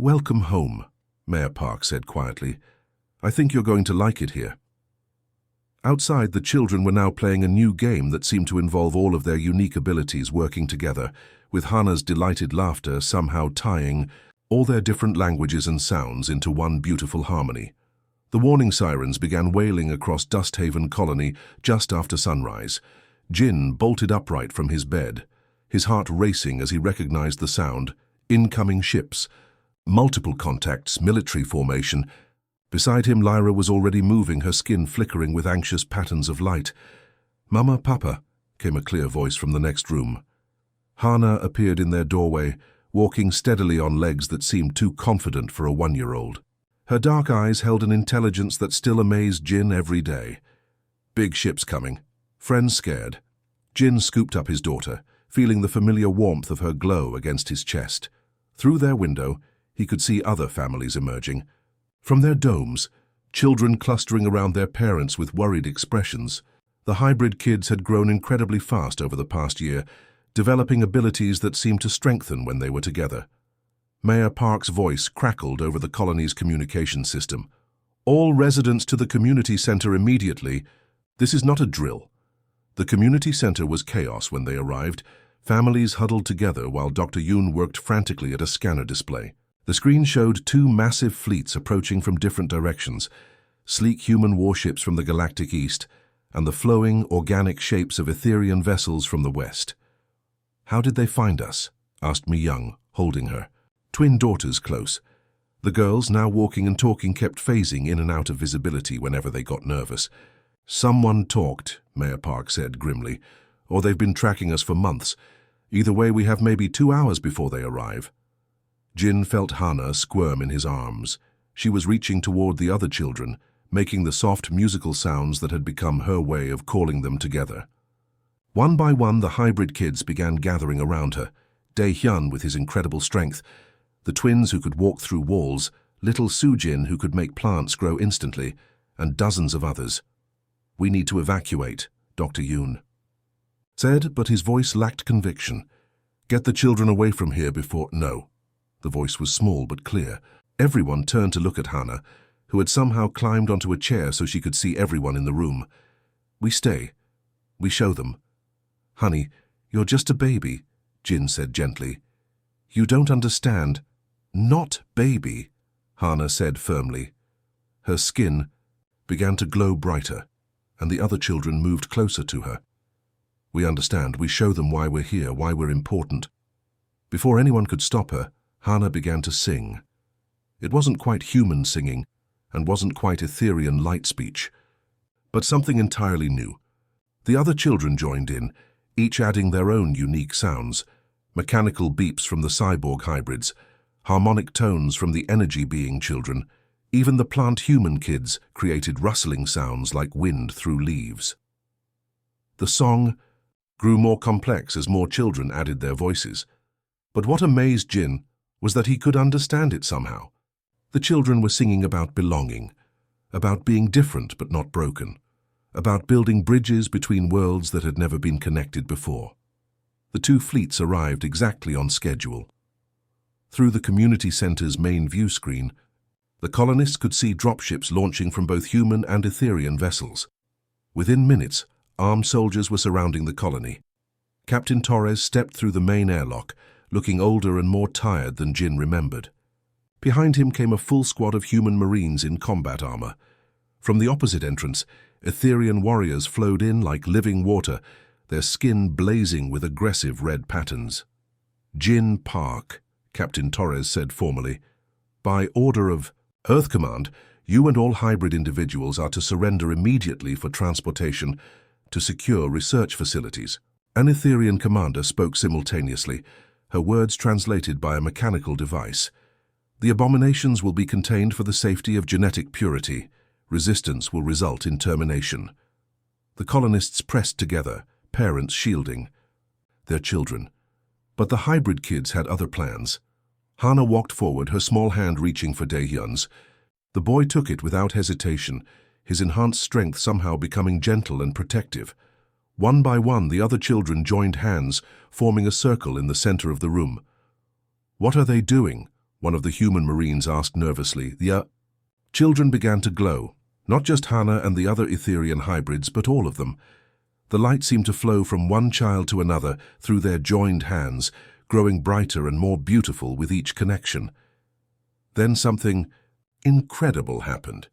"Welcome home," Mayor Park said quietly. "I think you're going to like it here." Outside, the children were now playing a new game that seemed to involve all of their unique abilities working together, with Hannah's delighted laughter somehow tying all their different languages and sounds into one beautiful harmony. The warning sirens began wailing across Dusthaven Colony just after sunrise. Jin bolted upright from his bed, his heart racing as he recognized the sound. Incoming ships, multiple contacts, military formation. Beside him, Lyra was already moving, her skin flickering with anxious patterns of light. "Mama, Papa," came a clear voice from the next room. Hannah appeared in their doorway, walking steadily on legs that seemed too confident for a 1-year-old. Her dark eyes held an intelligence that still amazed Jin every day. Big ships coming. Friends scared. Jin scooped up his daughter, feeling the familiar warmth of her glow against his chest. Through their window, he could see other families emerging. From their domes, children clustering around their parents with worried expressions. The hybrid kids had grown incredibly fast over the past year, developing abilities that seemed to strengthen when they were together. Mayor Park's voice crackled over the colony's communication system. "All residents to the community center immediately. This is not a drill." The community center was chaos when they arrived, families huddled together while Dr. Yoon worked frantically at a scanner display. The screen showed 2 massive fleets approaching from different directions, sleek human warships from the galactic east, and the flowing, organic shapes of Etherian vessels from the west. "How did they find us?" asked Mi Young, holding her. Twin daughters close. The girls, now walking and talking, kept phasing in and out of visibility whenever they got nervous. "Someone talked," Mayor Park said grimly, "or they've been tracking us for months. Either way, we have maybe 2 hours before they arrive." Jin felt Hannah squirm in his arms. She was reaching toward the other children, making the soft musical sounds that had become her way of calling them together. One by one, the hybrid kids began gathering around her. Dae-hyun with his incredible strength, the twins who could walk through walls, little Soo-jin who could make plants grow instantly, and dozens of others. "We need to evacuate," Dr. Yoon said, but his voice lacked conviction. "Get the children away from here before—" "No." The voice was small but clear. Everyone turned to look at Hannah, who had somehow climbed onto a chair so she could see everyone in the room. "We stay. We show them." "Honey, you're just a baby," Jin said gently. "You don't understand." "Not baby," Hannah said firmly. Her skin began to glow brighter, and the other children moved closer to her. "We understand. We show them why we're here, why we're important." Before anyone could stop her, Hannah began to sing. It wasn't quite human singing, and wasn't quite Etherian light speech, but something entirely new. The other children joined in, each adding their own unique sounds. Mechanical beeps from the cyborg hybrids, harmonic tones from the energy-being children. Even the plant-human kids created rustling sounds like wind through leaves. The song grew more complex as more children added their voices. But what amazed Jin was that he could understand it somehow. The children were singing about belonging, about being different but not broken, about building bridges between worlds that had never been connected before. The 2 fleets arrived exactly on schedule. Through the community center's main view screen, the colonists could see dropships launching from both human and Etherian vessels. Within minutes, armed soldiers were surrounding the colony. Captain Torres stepped through the main airlock, looking older and more tired than Jin remembered. Behind him came a full squad of human marines in combat armor. From the opposite entrance, Etherian warriors flowed in like living water, their skin blazing with aggressive red patterns. "Jin Park," Captain Torres said formally. "By order of Earth Command, you and all hybrid individuals are to surrender immediately for transportation to secure research facilities." An Etherian commander spoke simultaneously, her words translated by a mechanical device. "The abominations will be contained for the safety of genetic purity. Resistance will result in termination." The colonists pressed together, parents shielding their children. But the hybrid kids had other plans. Hannah walked forward, her small hand reaching for Dae-hyun's. The boy took it without hesitation, his enhanced strength somehow becoming gentle and protective. One by one, the other children joined hands, forming a circle in the center of the room. "What are they doing?" one of the human Marines asked nervously. The children began to glow, not just Hannah and the other Etherian hybrids, but all of them. The light seemed to flow from one child to another through their joined hands, growing brighter and more beautiful with each connection. Then something incredible happened.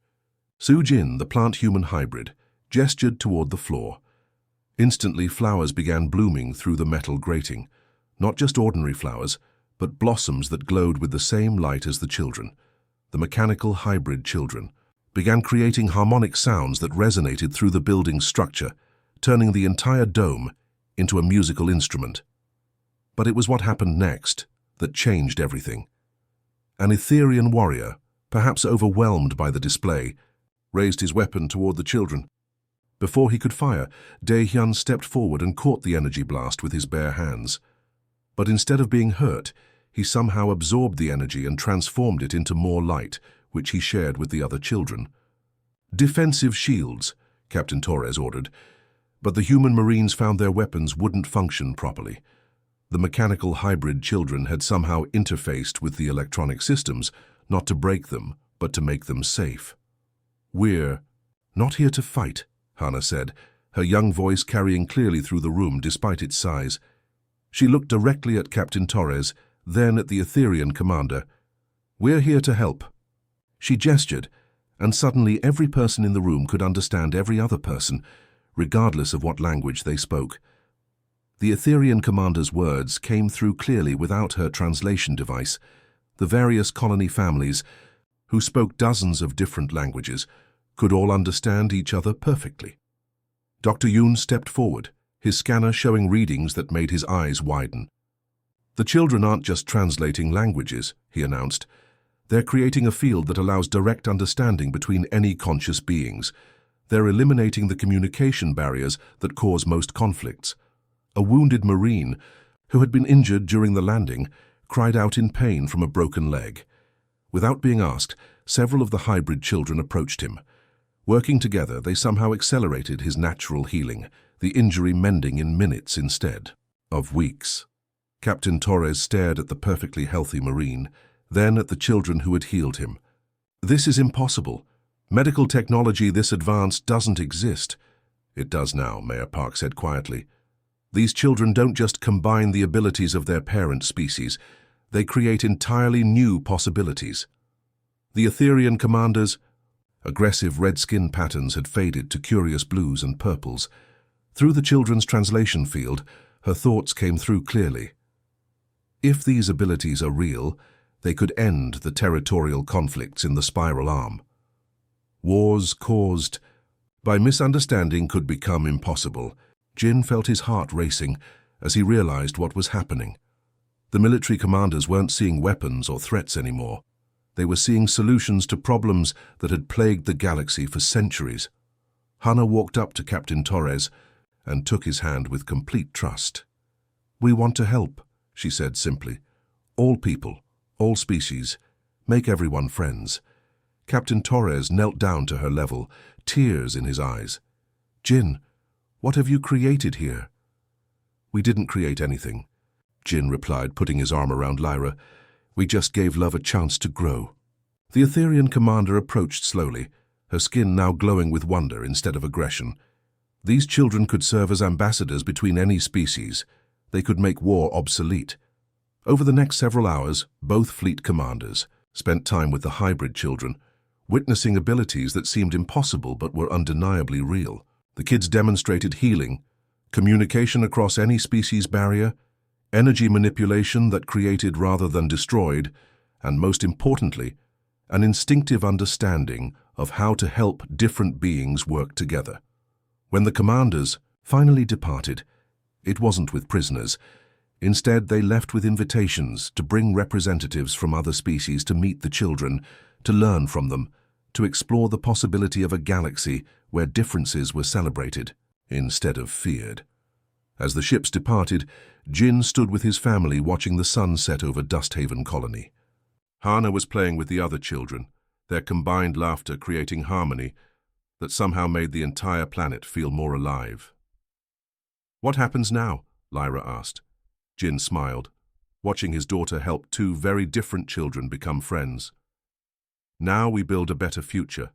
Su-Jin, the plant-human hybrid, gestured toward the floor. Instantly, flowers began blooming through the metal grating. Not just ordinary flowers, but blossoms that glowed with the same light as the children. The mechanical hybrid children began creating harmonic sounds that resonated through the building's structure, turning the entire dome into a musical instrument. But it was what happened next that changed everything. An Etherian warrior, perhaps overwhelmed by the display, raised his weapon toward the children. Before he could fire, Dae-hyun stepped forward and caught the energy blast with his bare hands. But instead of being hurt, he somehow absorbed the energy and transformed it into more light, which he shared with the other children. "Defensive shields," Captain Torres ordered, but the human Marines found their weapons wouldn't function properly. The mechanical hybrid children had somehow interfaced with the electronic systems, not to break them, but to make them safe. "We're not here to fight," Hannah said, her young voice carrying clearly through the room despite its size. She looked directly at Captain Torres, then at the Etherian commander. "We're here to help." She gestured, and suddenly every person in the room could understand every other person, regardless of what language they spoke. The Etherian commander's words came through clearly without her translation device. The various colony families, who spoke dozens of different languages, could all understand each other perfectly. Dr. Yoon stepped forward, his scanner showing readings that made his eyes widen. "The children aren't just translating languages," he announced. "They're creating a field that allows direct understanding between any conscious beings. They're eliminating the communication barriers that cause most conflicts." A wounded Marine, who had been injured during the landing, cried out in pain from a broken leg. Without being asked, several of the hybrid children approached him. Working together, they somehow accelerated his natural healing, the injury mending in minutes instead of weeks. Captain Torres stared at the perfectly healthy Marine, then at the children who had healed him. "This is impossible. Medical technology this advanced doesn't exist." "It does now," Mayor Park said quietly. "These children don't just combine the abilities of their parent species, they create entirely new possibilities." The Etherian commander's aggressive red skin patterns had faded to curious blues and purples. Through the children's translation field, her thoughts came through clearly. If these abilities are real, they could end the territorial conflicts in the spiral arm. Wars caused by misunderstanding could become impossible. Jin felt his heart racing as he realized what was happening. The military commanders weren't seeing weapons or threats anymore. They were seeing solutions to problems that had plagued the galaxy for centuries. Hannah walked up to Captain Torres and took his hand with complete trust. "We want to help," she said simply. "All people, all species, make everyone friends." Captain Torres knelt down to her level, tears in his eyes. "Jin, what have you created here?" "We didn't create anything," Jin replied, putting his arm around Lyra. "We just gave love a chance to grow." The Etherian commander approached slowly, her skin now glowing with wonder instead of aggression. These children could serve as ambassadors between any species. They could make war obsolete. Over the next several hours, both fleet commanders spent time with the hybrid children, witnessing abilities that seemed impossible but were undeniably real. The kids demonstrated healing, communication across any species barrier, energy manipulation that created rather than destroyed, and most importantly, an instinctive understanding of how to help different beings work together. When the commanders finally departed, it wasn't with prisoners. Instead, they left with invitations to bring representatives from other species to meet the children, to learn from them, to explore the possibility of a galaxy where differences were celebrated instead of feared. As the ships departed, Jin stood with his family watching the sun set over Dusthaven Colony. Hannah was playing with the other children, their combined laughter creating harmony that somehow made the entire planet feel more alive. "What happens now?" Lyra asked. Jin smiled. watching his daughter help two very different children become friends. Now we build a better future,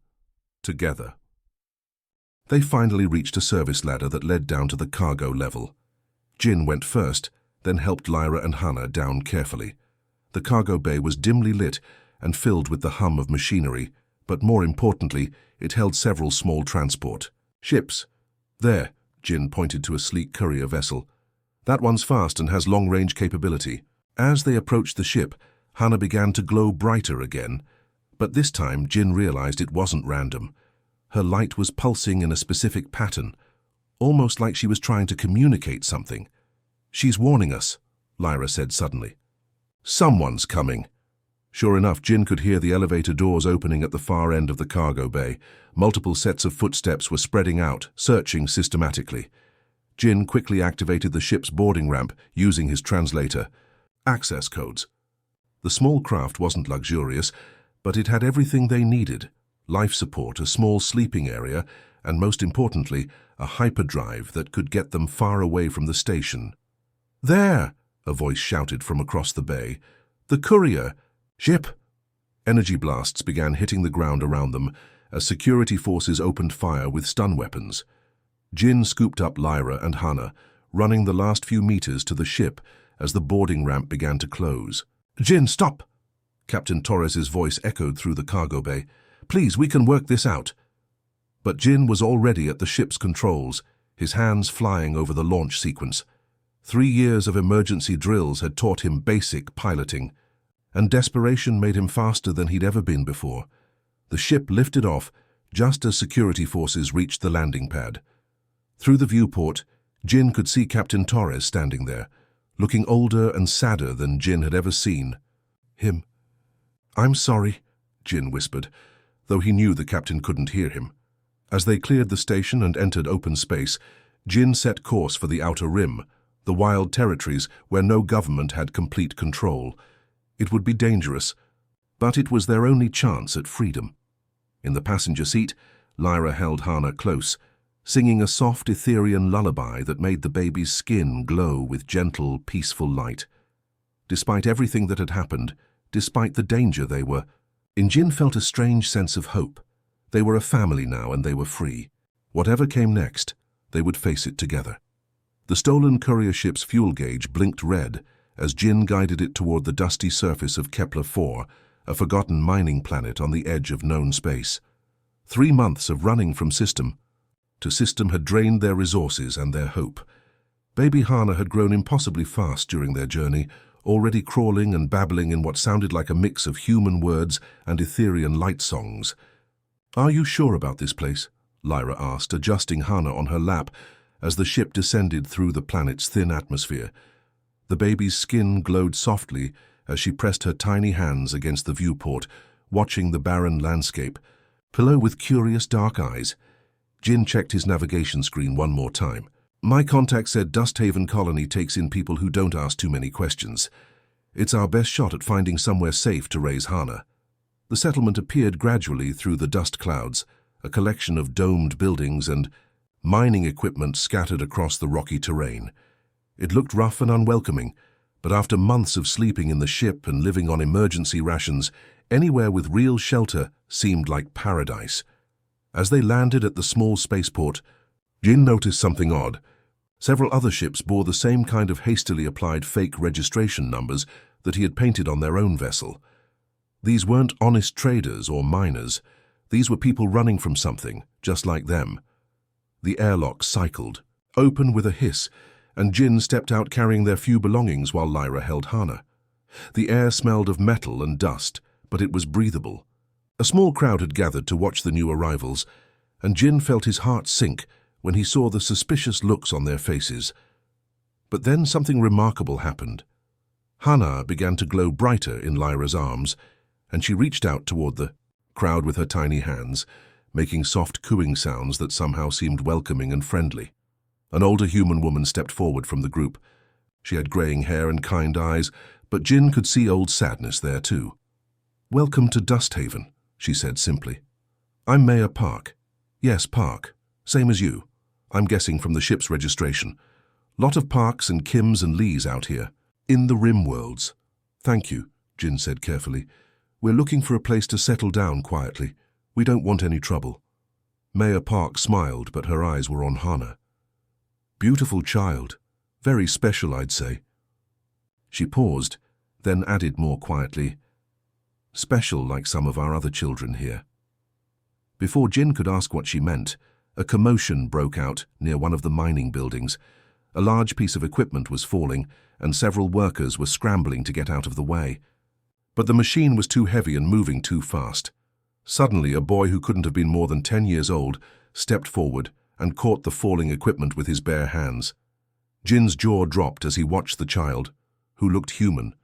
together. They finally reached a service ladder that led down to the cargo level. Jin went first, then helped Lyra and Hannah down carefully. The cargo bay was dimly lit and filled with the hum of machinery, but more importantly, it held several small transport ships. There, Jin pointed to a sleek courier vessel. That one's fast and has long-range capability. As they approached the ship, Hannah began to glow brighter again. But this time, Jin realized it wasn't random. Her light was pulsing in a specific pattern, almost like she was trying to communicate something. "She's warning us," Lyra said suddenly. "Someone's coming." Sure enough, Jin could hear the elevator doors opening at the far end of the cargo bay. Multiple sets of footsteps were spreading out, searching systematically. Jin quickly activated the ship's boarding ramp using his translator. Access codes. The small craft wasn't luxurious, but it had everything they needed: life support, a small sleeping area, and most importantly, a hyperdrive that could get them far away from the station. "There!" a voice shouted from across the bay. "The courier! Ship!" Energy blasts began hitting the ground around them as security forces opened fire with stun weapons. Jin scooped up Lyra and Hannah, running the last few meters to the ship as the boarding ramp began to close. "Jin, stop!" Captain Torres's voice echoed through the cargo bay. "Please, we can work this out." But Jin was already at the ship's controls, his hands flying over the launch sequence. 3 years of emergency drills had taught him basic piloting, and desperation made him faster than he'd ever been before. The ship lifted off just as security forces reached the landing pad. Through the viewport, Jin could see Captain Torres standing there, looking older and sadder than Jin had ever seen. "Him. I'm sorry," Jin whispered, though he knew the captain couldn't hear him. As they cleared the station and entered open space, Jin set course for the Outer Rim, the wild territories where no government had complete control. It would be dangerous, but it was their only chance at freedom. In the passenger seat, Lyra held Hannah close, singing a soft Etherian lullaby that made the baby's skin glow with gentle, peaceful light. Despite everything that had happened, despite the danger they were in, Jin felt a strange sense of hope. They were a family now and they were free. Whatever came next, they would face it together. The stolen courier ship's fuel gauge blinked red as Jin guided it toward the dusty surface of Kepler-4, a forgotten mining planet on the edge of known space. 3 months of running from system to system had drained their resources and their hope. Baby Hannah had grown impossibly fast during their journey, already crawling and babbling in what sounded like a mix of human words and Etherian light songs. "Are you sure about this place?" Lyra asked, adjusting Hannah on her lap as the ship descended through the planet's thin atmosphere. The baby's skin glowed softly as she pressed her tiny hands against the viewport, watching the barren landscape. Below with curious dark eyes, Jin checked his navigation screen one more time. "My contact said Dusthaven Colony takes in people who don't ask too many questions. It's our best shot at finding somewhere safe to raise Hannah." The settlement appeared gradually through the dust clouds, a collection of domed buildings and mining equipment scattered across the rocky terrain. It looked rough and unwelcoming, but after months of sleeping in the ship and living on emergency rations, anywhere with real shelter seemed like paradise. As they landed at the small spaceport, Jin noticed something odd. Several other ships bore the same kind of hastily applied fake registration numbers that he had painted on their own vessel. These weren't honest traders or miners. These were people running from something, just like them. The airlock cycled, open with a hiss, and Jin stepped out carrying their few belongings while Lyra held Hannah. The air smelled of metal and dust, but it was breathable. A small crowd had gathered to watch the new arrivals, and Jin felt his heart sink when he saw the suspicious looks on their faces. But then something remarkable happened. Hannah began to glow brighter in Lyra's arms, and she reached out toward the crowd with her tiny hands, making soft cooing sounds that somehow seemed welcoming and friendly. An older human woman stepped forward from the group. She had graying hair and kind eyes, but Jin could see old sadness there too. "Welcome to Dusthaven," she said simply. "I'm Mayor Park." "Yes, Park. Same as you. I'm guessing from the ship's registration. Lot of Parks and Kims and Lees out here." In the rim worlds. Thank you, Jin said carefully. We're looking for a place to settle down quietly. We don't want any trouble. Mayor Park smiled, but her eyes were on Hana. Beautiful child. Very special, I'd say. She paused, then added more quietly, special like some of our other children here. Before Jin could ask what she meant, a commotion broke out near one of the mining buildings. A large piece of equipment was falling, and several workers were scrambling to get out of the way. But the machine was too heavy and moving too fast. Suddenly, a boy who couldn't have been more than 10 years old stepped forward and caught the falling equipment with his bare hands. Jin's jaw dropped as he watched the child, who looked human,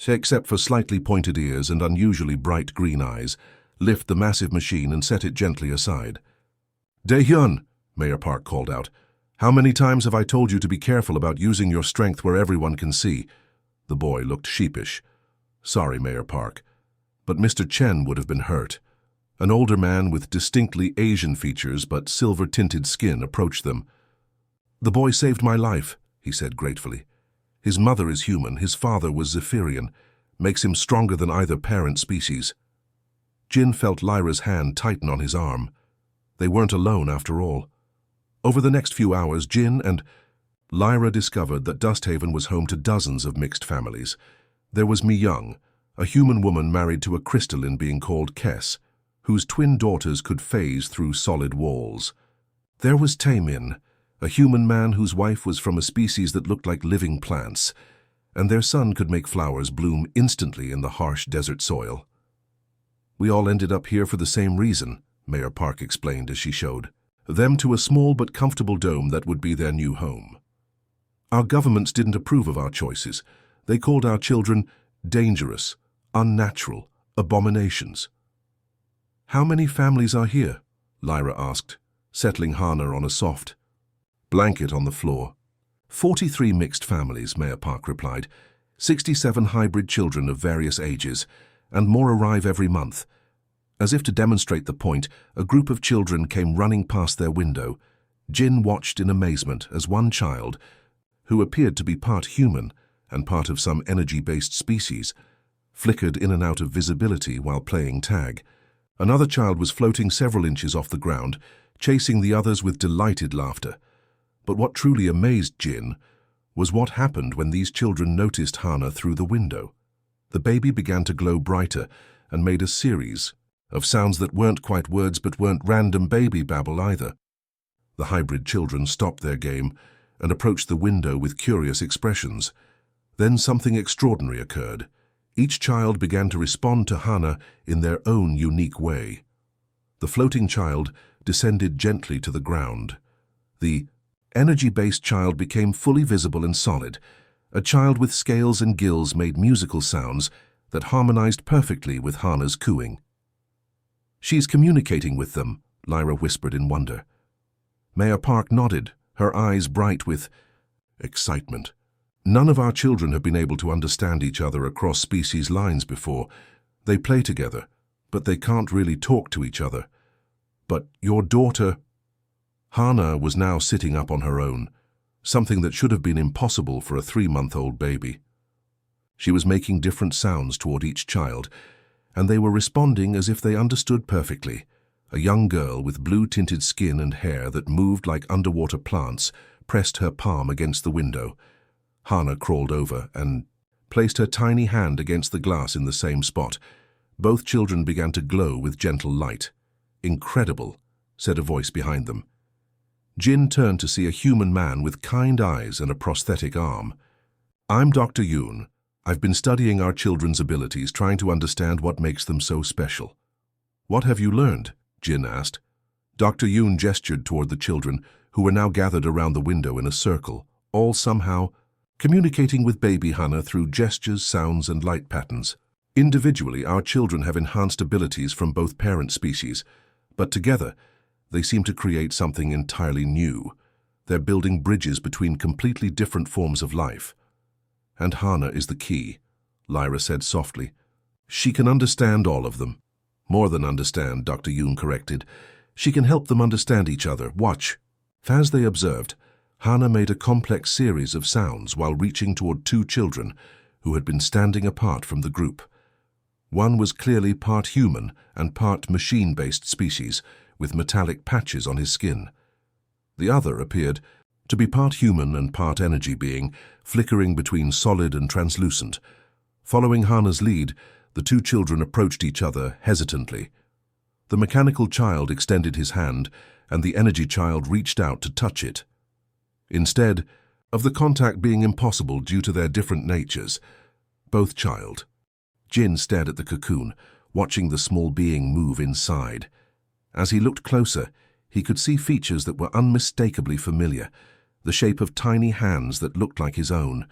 except for slightly pointed ears and unusually bright green eyes, lift the massive machine and set it gently aside. "Dae-hyun," Mayor Park called out, "how many times have I told you to be careful about using your strength where everyone can see?" The boy looked sheepish. "Sorry, Mayor Park, but Mr. Chen would have been hurt." An older man with distinctly Asian features but silver-tinted skin approached them. "The boy saved my life," he said gratefully. "His mother is human, his father was Zephyrian, makes him stronger than either parent species." Jin felt Lyra's hand tighten on his arm. They weren't alone after all. Over the next few hours, Jin and Lyra discovered that Dusthaven was home to dozens of mixed families. There was Mi-young, a human woman married to a crystalline being called Kes, whose twin daughters could phase through solid walls. There was Tae-min, a human man whose wife was from a species that looked like living plants, and their son could make flowers bloom instantly in the harsh desert soil. "We all ended up here for the same reason," Mayor Park explained as she showed them to a small but comfortable dome that would be their new home. "Our governments didn't approve of our choices. They called our children dangerous, unnatural, abominations." "How many families are here?" Lyra asked, settling Hana on a soft blanket on the floor. 43 mixed families, Mayor Park replied. 67 hybrid children of various ages, and more arrive every month. As if to demonstrate the point, a group of children came running past their window. Jin watched in amazement as one child, who appeared to be part human and part of some energy-based species, flickered in and out of visibility while playing tag. Another child was floating several inches off the ground, chasing the others with delighted laughter. But what truly amazed Jin was what happened when these children noticed Hana through the window. The baby began to glow brighter and made a series of sounds that weren't quite words but weren't random baby babble either. The hybrid children stopped their game and approached the window with curious expressions. Then something extraordinary occurred. Each child began to respond to Hana in their own unique way. The floating child descended gently to the ground. The energy-based child became fully visible and solid. A child with scales and gills made musical sounds that harmonized perfectly with Hana's cooing. "She's communicating with them," Lyra whispered in wonder. Mayor Park nodded, her eyes bright with excitement. "None of our children have been able to understand each other across species lines before. They play together, but they can't really talk to each other. But your daughter..." Hana was now sitting up on her own, something that should have been impossible for a 3-month-old baby. She was making different sounds toward each child, and they were responding as if they understood perfectly. A young girl with blue-tinted skin and hair that moved like underwater plants pressed her palm against the window. Hana crawled over and placed her tiny hand against the glass in the same spot. Both children began to glow with gentle light. "Incredible," said a voice behind them. Jin turned to see a human man with kind eyes and a prosthetic arm. "I'm Dr. Yoon. I've been studying our children's abilities, trying to understand what makes them so special." "What have you learned?" Jin asked. Dr. Yoon gestured toward the children, who were now gathered around the window in a circle, all somehow communicating with baby Hana through gestures, sounds, and light patterns. "Individually, our children have enhanced abilities from both parent species, but together, they seem to create something entirely new. They're building bridges between completely different forms of life. And Hana is the key," Lyra said softly. "She can understand all of them." "More than understand," Dr. Yoon corrected. "She can help them understand each other. Watch." As they observed, Hana made a complex series of sounds while reaching toward 2 children, who had been standing apart from the group. One was clearly part human and part machine-based species, with metallic patches on his skin. The other appeared to be part human and part energy being, flickering between solid and translucent. Following Hana's lead, the two children approached each other hesitantly. The mechanical child extended his hand, and the energy child reached out to touch it. Instead of the contact being impossible due to their different natures, both child. Jin stared at the cocoon, watching the small being move inside. As he looked closer, he could see features that were unmistakably familiar, the shape of tiny hands that looked like his own,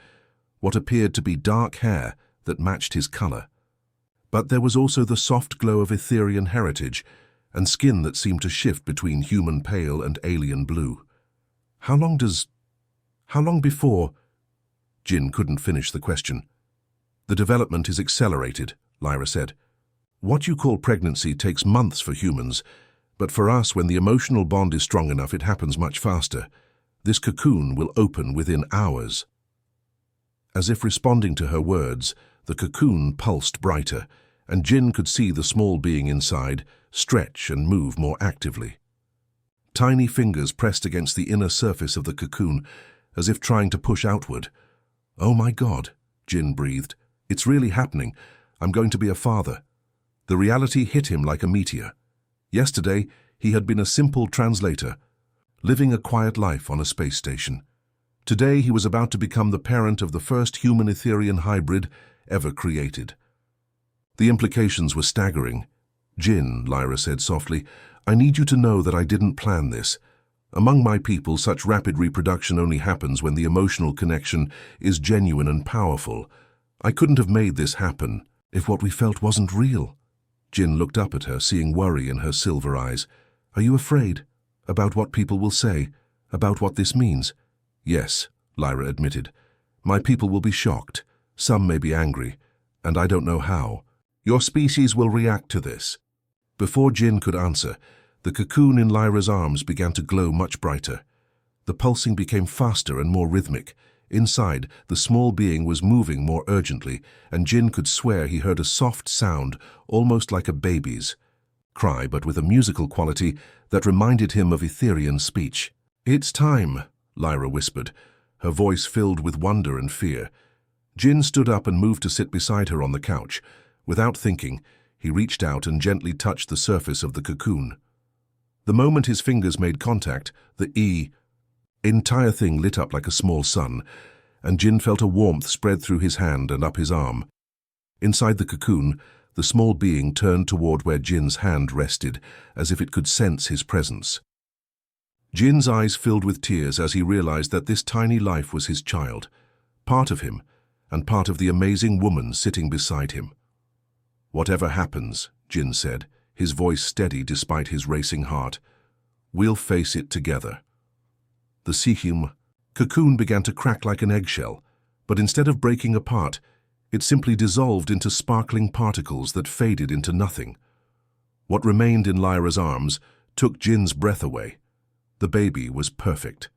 what appeared to be dark hair that matched his color. But there was also the soft glow of Etherian heritage and skin that seemed to shift between human pale and alien blue. How long before? Jin couldn't finish the question. The development is accelerated, Lyra said. What you call pregnancy takes months for humans, but for us, when the emotional bond is strong enough, it happens much faster. This cocoon will open within hours. As if responding to her words, the cocoon pulsed brighter, and Jin could see the small being inside stretch and move more actively. Tiny fingers pressed against the inner surface of the cocoon, as if trying to push outward. "Oh my God," Jin breathed. "It's really happening. I'm going to be a father." The reality hit him like a meteor. Yesterday, he had been a simple translator, living a quiet life on a space station. Today, he was about to become the parent of the first human-Etherian hybrid ever created. The implications were staggering. "Jin," Lyra said softly, "I need you to know that I didn't plan this. Among my people, such rapid reproduction only happens when the emotional connection is genuine and powerful. I couldn't have made this happen if what we felt wasn't real." Jin looked up at her, seeing worry in her silver eyes. "Are you afraid? About what people will say? About what this means?" "Yes," Lyra admitted. "My people will be shocked. Some may be angry, and I don't know how. Your species will react to this." Before Jin could answer, the cocoon in Lyra's arms began to glow much brighter. The pulsing became faster and more rhythmic. Inside, the small being was moving more urgently, and Jin could swear he heard a soft sound, almost like a baby's cry, but with a musical quality that reminded him of Etherian speech. "It's time," Lyra whispered, her voice filled with wonder and fear. Jin stood up and moved to sit beside her on the couch. Without thinking, he reached out and gently touched the surface of the cocoon. The moment his fingers made contact, the entire thing lit up like a small sun, and Jin felt a warmth spread through his hand and up his arm. Inside the cocoon, the small being turned toward where Jin's hand rested, as if it could sense his presence. Jin's eyes filled with tears as he realized that this tiny life was his child, part of him, and part of the amazing woman sitting beside him. "Whatever happens," Jin said, his voice steady despite his racing heart, "we'll face it together." The Sihim cocoon began to crack like an eggshell, but instead of breaking apart, it simply dissolved into sparkling particles that faded into nothing. What remained in Lyra's arms took Jin's breath away. The baby was perfect.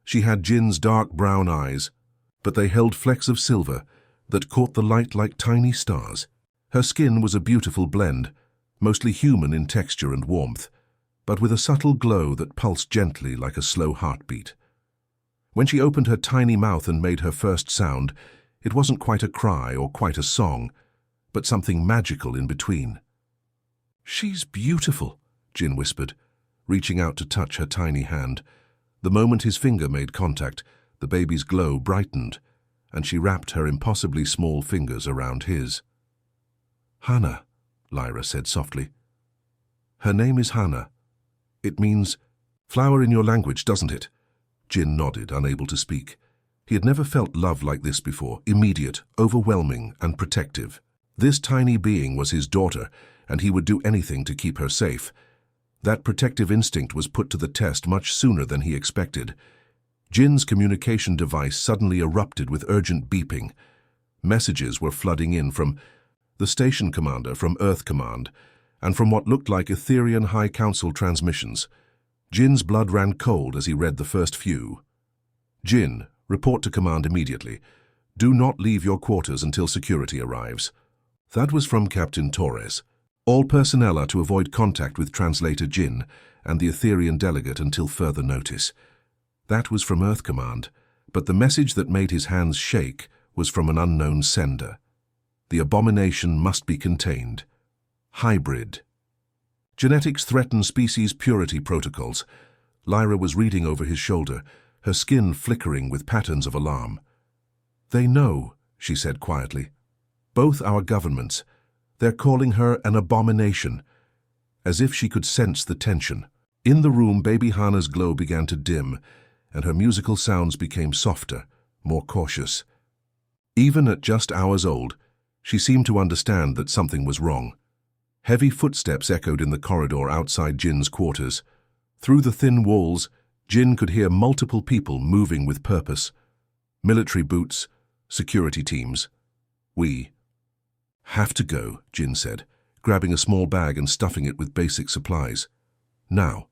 She had Jin's dark brown eyes, but they held flecks of silver that caught the light like tiny stars. Her skin was a beautiful blend, mostly human in texture and warmth, but with a subtle glow that pulsed gently like a slow heartbeat. When she opened her tiny mouth and made her first sound, it wasn't quite a cry or quite a song, but something magical in between. "She's beautiful," Jin whispered, reaching out to touch her tiny hand. The moment his finger made contact, the baby's glow brightened, and she wrapped her impossibly small fingers around his. "Hana," Lyra said softly. "Her name is Hana. It means flower in your language, doesn't it?" Jin nodded, unable to speak. He had never felt love like this before, immediate, overwhelming, and protective. This tiny being was his daughter, and he would do anything to keep her safe. That protective instinct was put to the test much sooner than he expected. Jin's communication device suddenly erupted with urgent beeping. Messages were flooding in from the station commander, from Earth Command, and from what looked like Etherian High Council transmissions. Jin's blood ran cold as he read the first few. "Jin, report to command immediately. Do not leave your quarters until security arrives. That was from Captain Torres. All personnel are to avoid contact with Translator Jin and the Etherian delegate until further notice. That was from Earth Command, but the message that made his hands shake was from an unknown sender. The abomination must be contained. Hybrid. Genetics threaten species purity protocols. Lyra was reading over his shoulder, her skin flickering with patterns of alarm. They know, she said quietly. Both our governments. They're calling her an abomination. As if she could sense the tension. In the room, baby Hana's glow began to dim, and her musical sounds became softer, more cautious. Even at just hours old, she seemed to understand that something was wrong. Heavy footsteps echoed in the corridor outside Jin's quarters. Through the thin walls, Jin could hear multiple people moving with purpose. Military boots, security teams. We have to go, Jin said, grabbing a small bag and stuffing it with basic supplies. Now.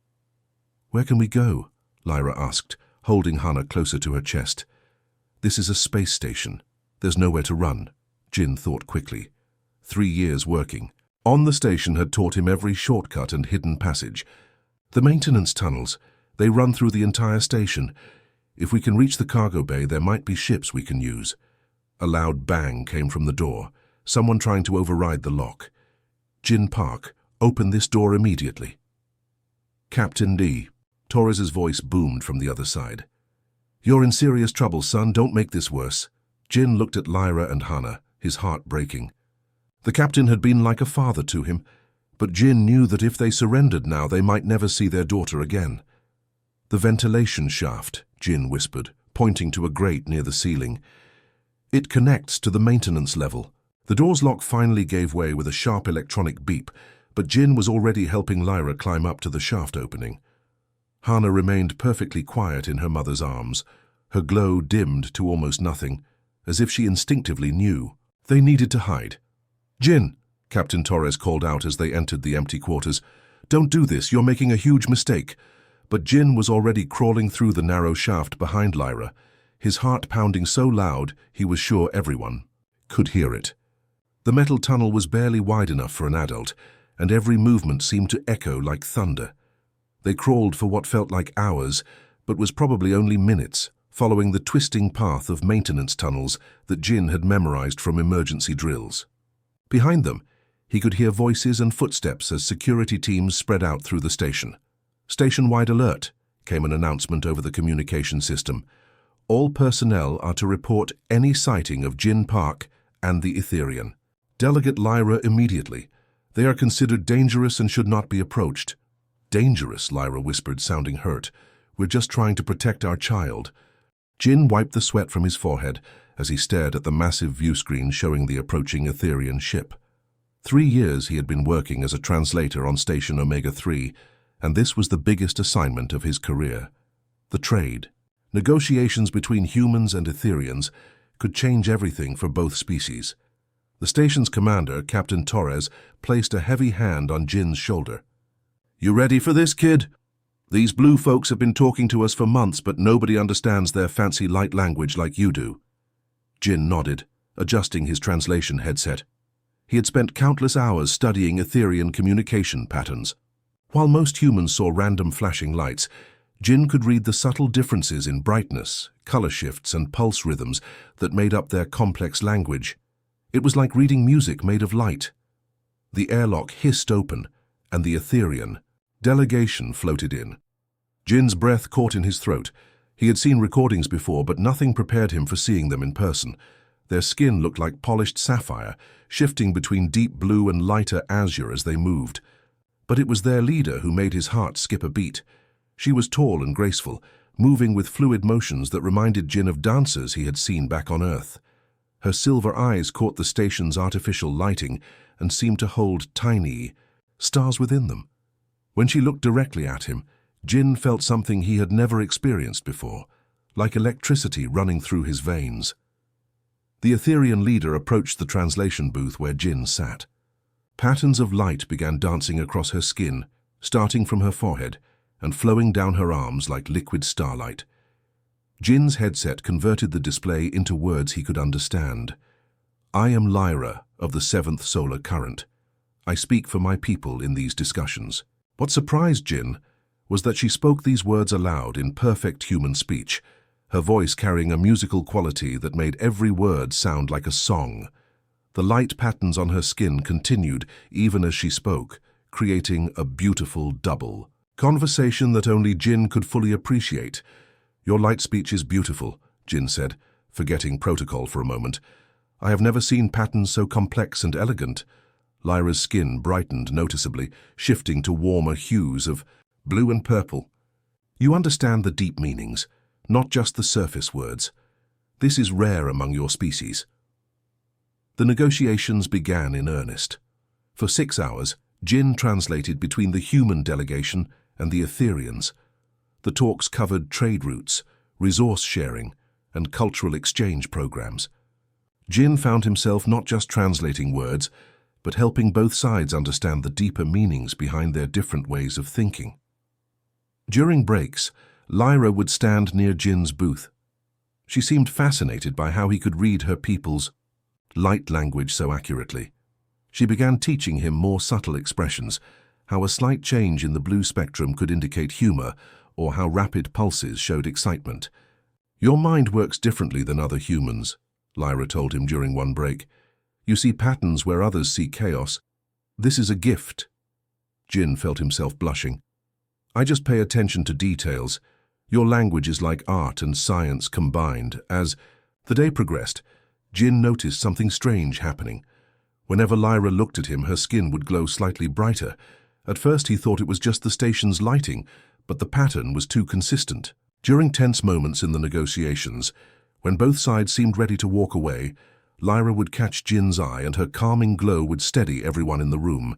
Where can we go? Lyra asked, holding Hana closer to her chest. This is a space station. There's nowhere to run, Jin thought quickly. 3 years working. On the station had taught him every shortcut and hidden passage. The maintenance tunnels, they run through the entire station. If we can reach the cargo bay, there might be ships we can use. A loud bang came from the door, someone trying to override the lock. Jin Park, open this door immediately. Captain D. Torres's voice boomed from the other side. You're in serious trouble, son. Don't make this worse. Jin looked at Lyra and Hana, his heart breaking. The captain had been like a father to him, but Jin knew that if they surrendered now, they might never see their daughter again. The ventilation shaft, Jin whispered, pointing to a grate near the ceiling. It connects to the maintenance level. The door's lock finally gave way with a sharp electronic beep, but Jin was already helping Lyra climb up to the shaft opening. Hana remained perfectly quiet in her mother's arms. Her glow dimmed to almost nothing, as if she instinctively knew. They needed to hide. Jin, Captain Torres called out as they entered the empty quarters. Don't do this, you're making a huge mistake. But Jin was already crawling through the narrow shaft behind Lyra, his heart pounding so loud he was sure everyone could hear it. The metal tunnel was barely wide enough for an adult, and every movement seemed to echo like thunder. They crawled for what felt like hours, but was probably only minutes, following the twisting path of maintenance tunnels that Jin had memorized from emergency drills. Behind them, he could hear voices and footsteps as security teams spread out through the station. Station-wide alert, came an announcement over the communication system. All personnel are to report any sighting of Jin Park and the Etherian. Delegate Lyra immediately. They are considered dangerous and should not be approached. Dangerous, Lyra whispered, sounding hurt. We're just trying to protect our child. Jin wiped the sweat from his forehead as he stared at the massive view screen showing the approaching Etherian ship. 3 years he had been working as a translator on Station Omega-3, and this was the biggest assignment of his career. The trade. Negotiations between humans and Etherians could change everything for both species. The station's commander, Captain Torres, placed a heavy hand on Jin's shoulder. You ready for this, kid? These blue folks have been talking to us for months, but nobody understands their fancy light language like you do. Jin nodded, adjusting his translation headset. He had spent countless hours studying Etherian communication patterns. While most humans saw random flashing lights, Jin could read the subtle differences in brightness, color shifts, and pulse rhythms that made up their complex language. It was like reading music made of light. The airlock hissed open, and the Etherian delegation floated in. Jin's breath caught in his throat. He had seen recordings before, but nothing prepared him for seeing them in person. Their skin looked like polished sapphire, shifting between deep blue and lighter azure as they moved. But it was their leader who made his heart skip a beat. She was tall and graceful, moving with fluid motions that reminded Jin of dancers he had seen back on Earth. Her silver eyes caught the station's artificial lighting and seemed to hold tiny stars within them. When she looked directly at him, Jin felt something he had never experienced before, like electricity running through his veins. The Etherian leader approached the translation booth where Jin sat. Patterns of light began dancing across her skin, starting from her forehead and flowing down her arms like liquid starlight. Jin's headset converted the display into words he could understand. I am Lyra of the 7th Solar Current. I speak for my people in these discussions. What surprised Jin was that she spoke these words aloud in perfect human speech, her voice carrying a musical quality that made every word sound like a song. The light patterns on her skin continued even as she spoke, creating a beautiful double. Conversation that only Jin could fully appreciate. Your light speech is beautiful, Jin said, forgetting protocol for a moment. I have never seen patterns so complex and elegant. Lyra's skin brightened noticeably, shifting to warmer hues of blue and purple. You understand the deep meanings, not just the surface words. This is rare among your species. The negotiations began in earnest. For 6 hours, Jin translated between the human delegation and the Etherians. The talks covered trade routes, resource sharing, and cultural exchange programs. Jin found himself not just translating words, but helping both sides understand the deeper meanings behind their different ways of thinking. During breaks, Lyra would stand near Jin's booth. She seemed fascinated by how he could read her people's light language so accurately. She began teaching him more subtle expressions, how a slight change in the blue spectrum could indicate humor, or how rapid pulses showed excitement. Your mind works differently than other humans, Lyra told him during one break. You see patterns where others see chaos. This is a gift. Jin felt himself blushing. I just pay attention to details. Your language is like art and science combined. As the day progressed, Jin noticed something strange happening. Whenever Lyra looked at him, her skin would glow slightly brighter. At first he thought it was just the station's lighting, but the pattern was too consistent. During tense moments in the negotiations, when both sides seemed ready to walk away, Lyra would catch Jin's eye and her calming glow would steady everyone in the room.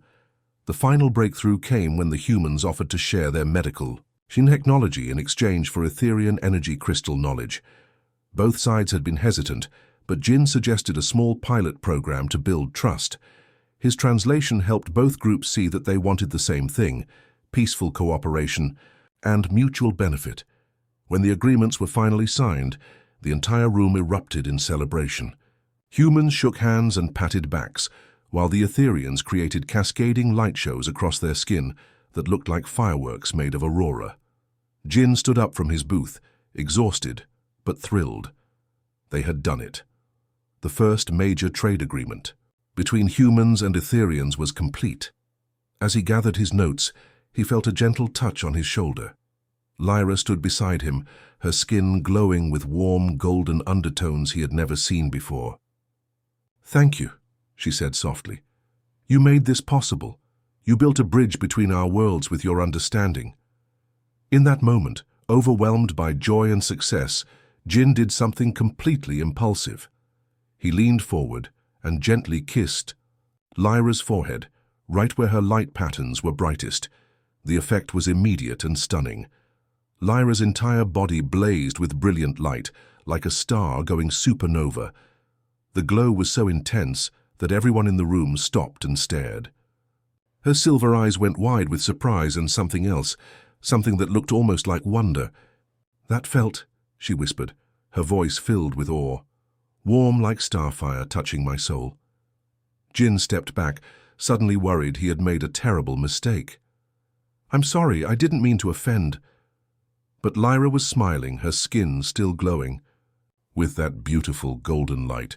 The final breakthrough came when the humans offered to share their medical technology in exchange for Etherian energy crystal knowledge. Both sides had been hesitant, but Jin suggested a small pilot program to build trust. His translation helped both groups see that they wanted the same thing, peaceful cooperation and mutual benefit. When the agreements were finally signed, the entire room erupted in celebration. Humans shook hands and patted backs, while the Etherians created cascading light shows across their skin that looked like fireworks made of aurora. Jin stood up from his booth, exhausted but thrilled. They had done it. The first major trade agreement between humans and Etherians was complete. As he gathered his notes, he felt a gentle touch on his shoulder. Lyra stood beside him, her skin glowing with warm golden undertones he had never seen before. Thank you, she said softly. You made this possible. You built a bridge between our worlds with your understanding. In that moment, overwhelmed by joy and success, Jin did something completely impulsive. He leaned forward and gently kissed Lyra's forehead, right where her light patterns were brightest. The effect was immediate and stunning. Lyra's entire body blazed with brilliant light, like a star going supernova. The glow was so intense that everyone in the room stopped and stared. Her silver eyes went wide with surprise and something else, something that looked almost like wonder. That felt, she whispered, her voice filled with awe, warm like starfire touching my soul. Jin stepped back, suddenly worried he had made a terrible mistake. I'm sorry, I didn't mean to offend. But Lyra was smiling, her skin still glowing. With that beautiful golden light.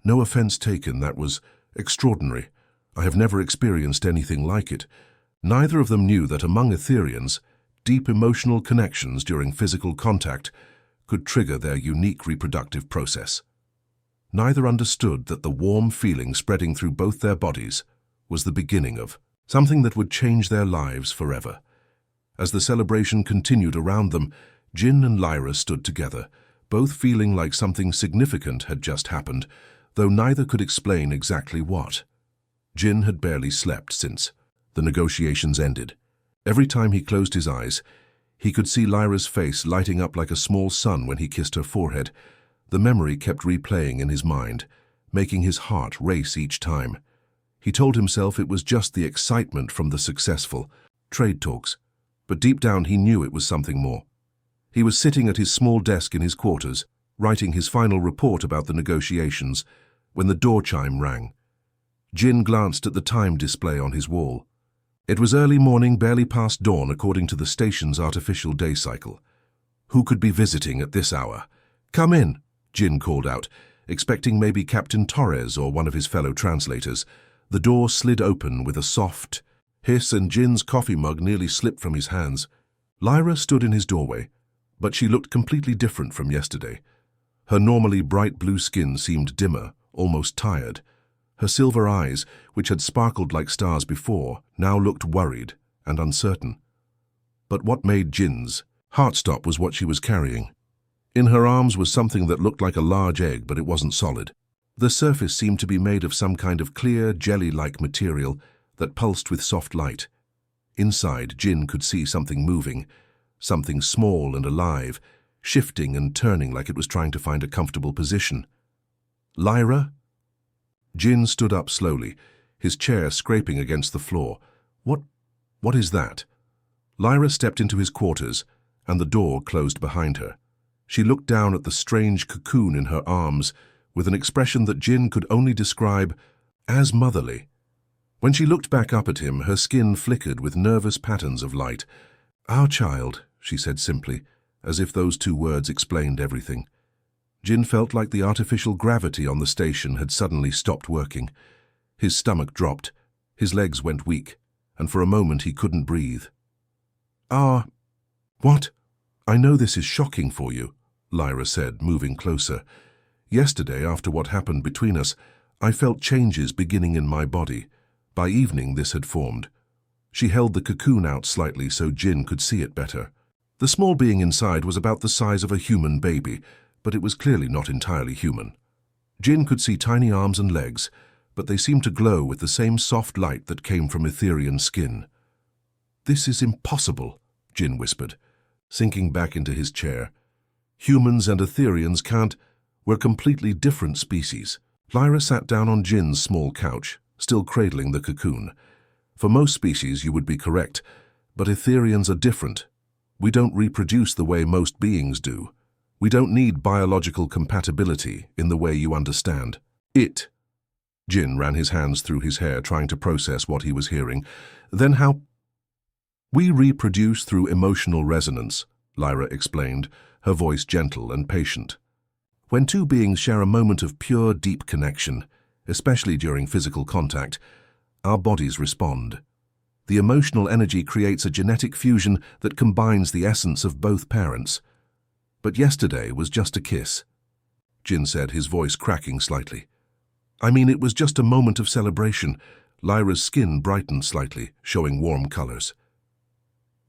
No offense taken, that was extraordinary. I have never experienced anything like it. Neither of them knew that among Etherians, deep emotional connections during physical contact could trigger their unique reproductive process. Neither understood that the warm feeling spreading through both their bodies was the beginning of something that would change their lives forever. As the celebration continued around them, Jin and Lyra stood together, both feeling like something significant had just happened, though neither could explain exactly what. Jin had barely slept since the negotiations ended. Every time he closed his eyes, he could see Lyra's face lighting up like a small sun when he kissed her forehead. The memory kept replaying in his mind, making his heart race each time. He told himself it was just the excitement from the successful trade talks, but deep down he knew it was something more. He was sitting at his small desk in his quarters, writing his final report about the negotiations, when the door chime rang. Jin glanced at the time display on his wall. It was early morning, barely past dawn according to the station's artificial day cycle. Who could be visiting at this hour? "Come in," Jin called out, expecting maybe Captain Torres or one of his fellow translators. The door slid open with a soft hiss and Jin's coffee mug nearly slipped from his hands. Lyra stood in his doorway, but she looked completely different from yesterday. Her normally bright blue skin seemed dimmer, almost tired. Her silver eyes, which had sparkled like stars before, now looked worried and uncertain. But what made Jin's heart stop was what she was carrying. In her arms was something that looked like a large egg, but it wasn't solid. The surface seemed to be made of some kind of clear, jelly-like material that pulsed with soft light. Inside, Jin could see something moving, something small and alive, shifting and turning like it was trying to find a comfortable position. "Lyra?" Jin stood up slowly, his chair scraping against the floor. What is that?" Lyra stepped into his quarters, and the door closed behind her. She looked down at the strange cocoon in her arms with an expression that Jin could only describe as motherly. When she looked back up at him, her skin flickered with nervous patterns of light. "Our child," she said simply, as if those two words explained everything. Jin felt like the artificial gravity on the station had suddenly stopped working. His stomach dropped, his legs went weak, and for a moment he couldn't breathe. What? I know this is shocking for you," Lyra said, moving closer. "Yesterday, after what happened between us, I felt changes beginning in my body. By evening, this had formed." She held the cocoon out slightly so Jin could see it better. The small being inside was about the size of a human baby, but it was clearly not entirely human. Jin could see tiny arms and legs, but they seemed to glow with the same soft light that came from Etherian skin. "This is impossible," Jin whispered, sinking back into his chair. "Humans and Etherians can't. We're completely different species." Lyra sat down on Jin's small couch, still cradling the cocoon. "For most species you would be correct, but Etherians are different. We don't reproduce the way most beings do. We don't need biological compatibility in the way you understand it." Jin ran his hands through his hair, trying to process what he was hearing. "Then how?" "We reproduce through emotional resonance," Lyra explained, her voice gentle and patient. "When two beings share a moment of pure, deep connection, especially during physical contact, our bodies respond. The emotional energy creates a genetic fusion that combines the essence of both parents. But yesterday was just a kiss," Jin said, his voice cracking slightly. "I mean, it was just a moment of celebration." Lyra's skin brightened slightly, showing warm colors.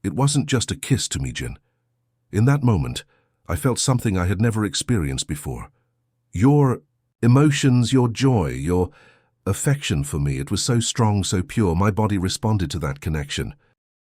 "It wasn't just a kiss to me, Jin. In that moment, I felt something I had never experienced before. Your emotions, your joy, your affection for me, it was so strong, so pure, my body responded to that connection."